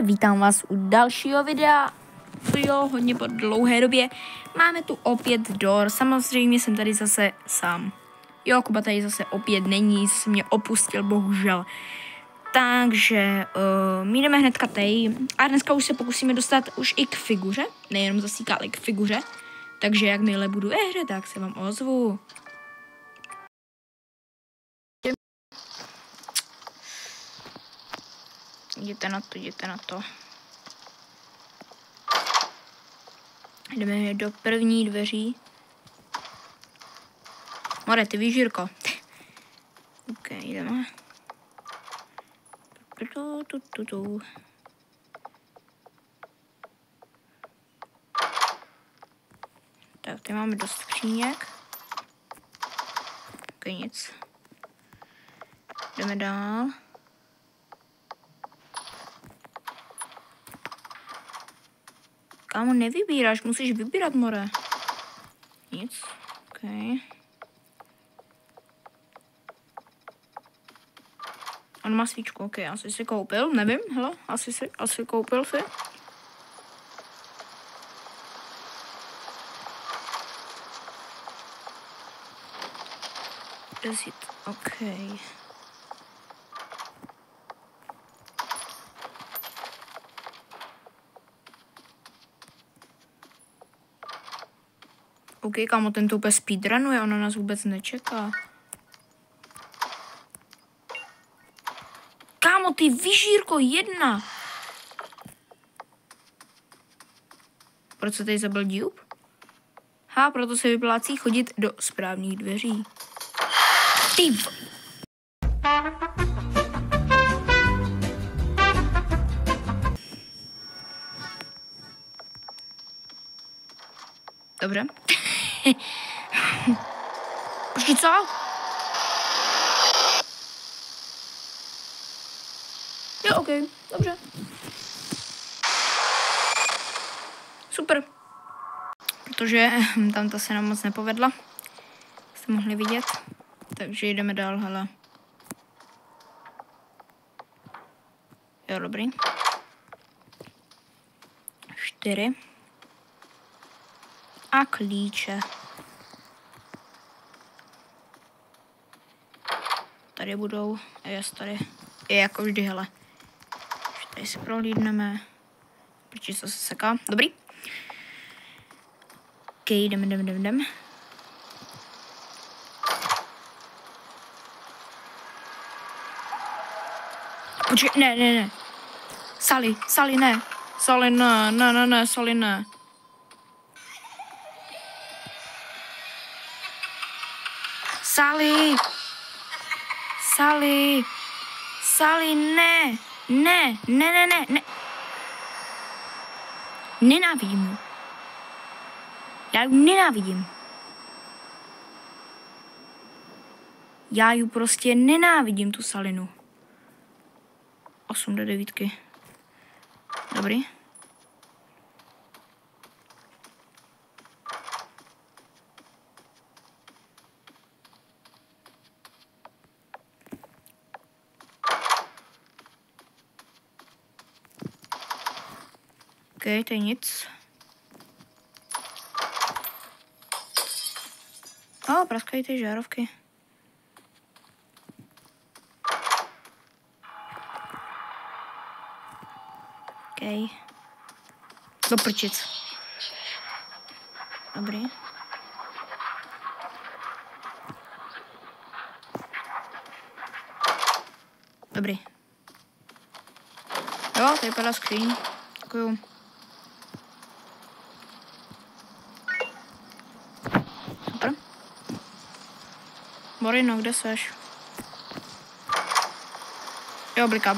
vítám vás u dalšího videa. Jo, hodně po dlouhé době. Máme tu opět Door, samozřejmě jsem tady zase sám. Jo, Kuba tady zase opět není, zase mě opustil, bohužel. Takže my jdeme hnedka tady a dneska už se pokusíme dostat už i k figuře, nejenom zasíkat, ale k figuře. Takže jakmile budu ve hře, tak se vám ozvu. Jděte na to. Jdeme do první dveří. More, ty víš, Jirko. OK, jdeme. Tak, tady máme dost skříněk. OK, nic. Jdeme dál. Kámo, nevybíráš, musíš vybírat, more. Nic. OK. On má svíčku, OK, asi si koupil, nevím, hele, asi koupil si. OK. OK, kámo, ten to úplně speedrunuje, ona nás vůbec nečeká. Kámo, ty vyžírko, jedna! Proč se tady zabil Dupe? Proto se vyplácí chodit do správných dveří. Ty... Dobře. Počkej, co? Jo, OK, dobře. Super. Protože tam ta se nám moc nepovedla. Jste mohli vidět. Takže jdeme dál, hele. Jo, dobrý. 4. A klíče. Tady budou. Tady je jako vždy, hele. Tady si prohlídneme. Protože se seká. Dobrý. OK, jdeme. Počkej, ne. Sally, ne. Sally, ne, Sally, ne. Sally, ne. Nenávidím ji. Já ji nenávidím. Já ji prostě nenávidím, tu Salinu. 8 do 9. Dobrý. OK, to je nic. Praskají ty žárovky. OK. Do prčic. Dobrý. Dobrý. Jo, tady padá skříň. Děkuju. Super. Morino, kde seš? Jo, bliká.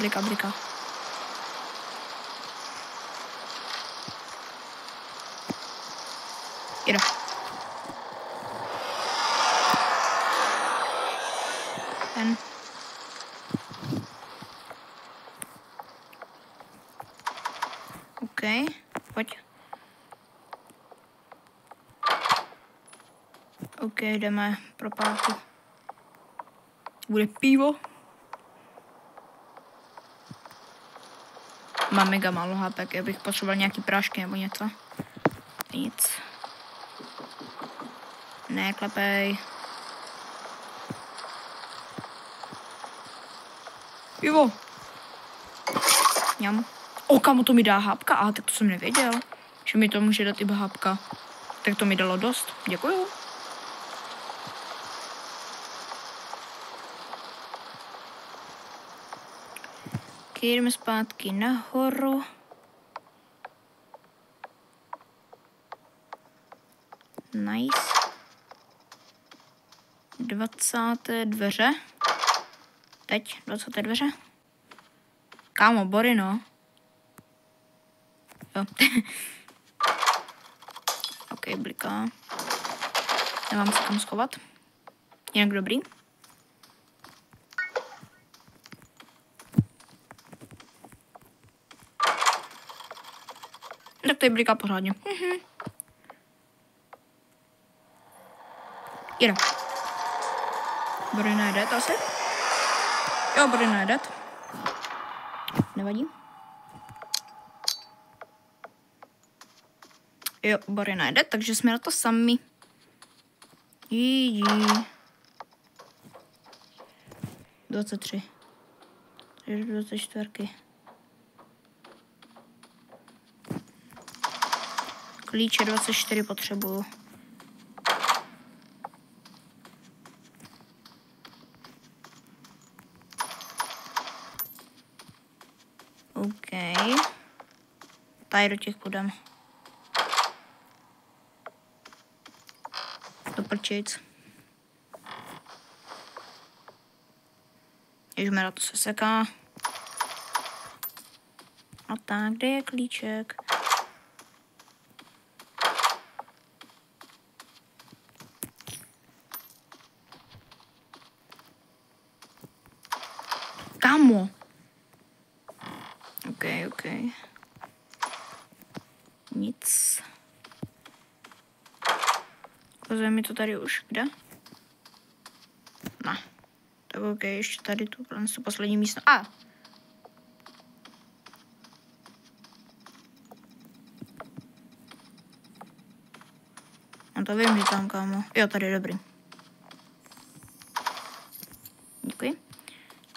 Jde. Ten. OK, pojď. OK, jdeme pro pálku. Bude pivo. Mám mega málo hápek, já bych potřeboval nějaký prášky nebo něco. Nic. Neklepej. Pivo. Ňam. O, kamo to mi dá hápka? A tak to jsem nevěděl, že mi to může dát iba hápka. Tak to mi dalo dost. Děkuju. Jdeme zpátky nahoru. Nice. 20. dveře. Teď 20. dveře. Kámo, bory, no. Jo. OK, bliká. Nemám se kam schovat. Jinak dobrý. Tak to je bliká pořádně. Jde. Body not dead asi? Jo, body not dead. Nevadí. Jo, body not dead, takže jsme na to sami. GG. 23. Takže 24. Klíče 24 potřebuju. OK. Tady do těch půjdem. Do prčic. Ježmera, to se seká. A tak, kde je klíček? Kámo. OK. Nic. Ukazuje mi to tady už, kde? Ne. Tak OK, ještě tady tu poslední místo. A! No to vím, že tam, kámo. Jo, tady je dobrý. Děkuji.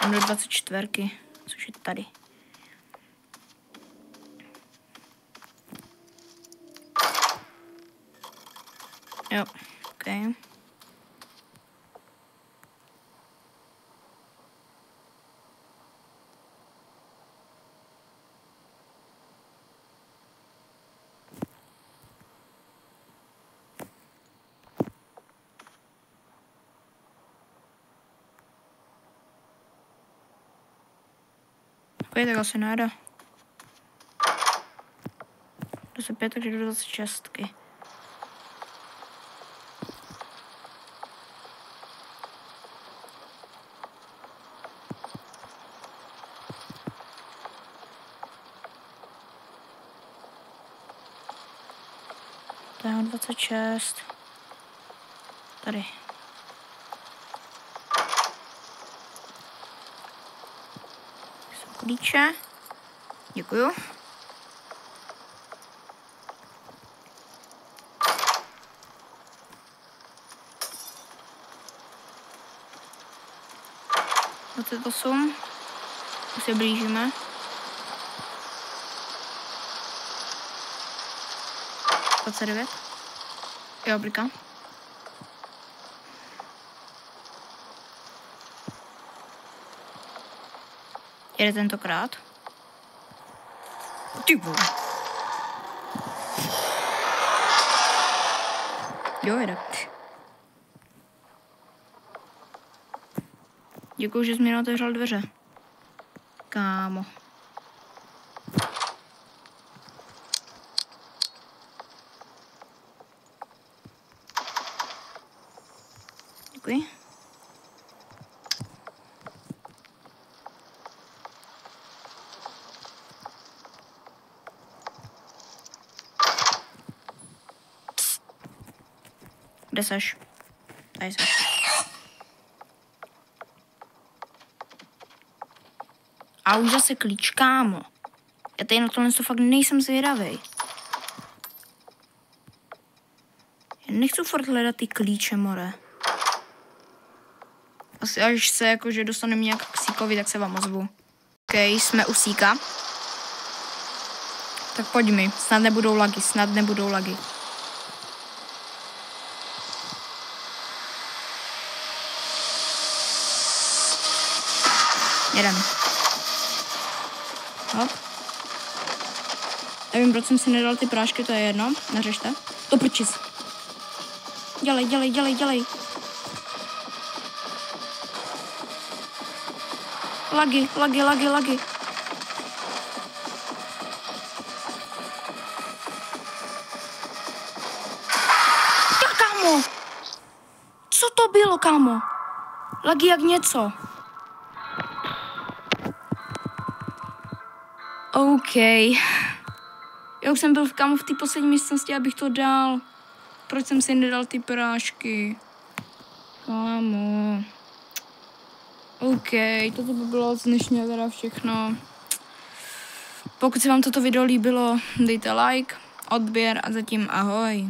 Mám do 24, což je tady. Jo, OK. OK, tak asi nejde. 25, takže 26. Tady mám 26. Tady. Jsou klíče. Děkuju. Na to jsou. Už se blížíme. (29) Jo, blika. Jede tentokrát. Ty vole. Jo, jede. Děkuju, že jsi mi otevřel dveře. Kámo. Děkuji. Kde seš? Tady seš. A už zase klíč, kámo. Já tady na tohle fakt nejsem zvědavej. Já nechci furt hledat ty klíče, more. Asi až se jakože dostaneme nějak k síkovi, tak se vám ozvu. OK, jsme u síka. Tak pojď mi, snad nebudou lagy. Jedem. Hop. Nevím, proč jsem si nedal ty prášky, to je jedno. Neřešte. To prčis. Dělej. Lagy. Tak, kámo! Co to bylo, kámo? Lagy jak něco. OK. Já už jsem byl kámo v té poslední místnosti, abych to dal. Proč jsem si nedal ty prášky? Kámo. OK, toto by bylo z dnešního teda všechno. Pokud se vám toto video líbilo, dejte like, odběr a zatím ahoj.